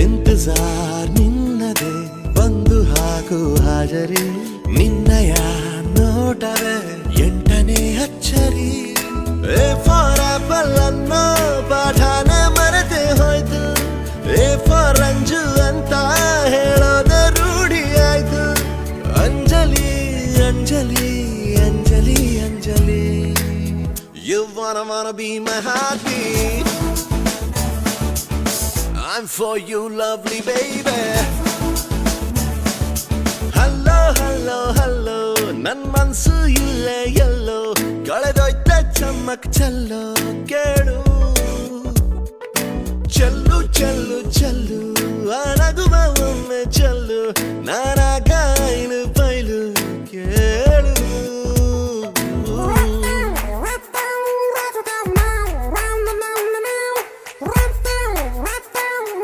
ಇಂತಜಾರ್ ನಿನ್ನದೆ ಬಂದು ಹಾಕು ಹಾಜರಿ ನಿನ್ನಯ ನೋಟವೇ ಎಂಟನೇ ಅಚ್ಚರಿ ಎ ಫಾರ್ ಆಪಲ್ ಅನ್ನೋ ಪಾಠಾನೆ ಮರೆತೆ ಹೋಯ್ತು ಎ ಫಾರ್ ಅಂಜು ಅಂತ ಹೇಳೋದ ರೂಢಿ ಆಯ್ತು Anjali Anjali Anjali Anjali You wanna be my heartbeat I'm for you lovely baby Hello hello hello ನನ್ ಮನ್ಸು ಇಲ್ಲೇ ಎಲ್ಲೋ ಕಳೆದೋಯ್ತ ಚಮ್ಮಕ್ ಚೆಲ್ಲೋ ಕೇಳು ಚೆಲ್ಲು ಚೆಲ್ಲು ಚೆಲ್ಲು ಆ ನಗುವ ಒಮ್ಮೆ ಚೆಲ್ಲು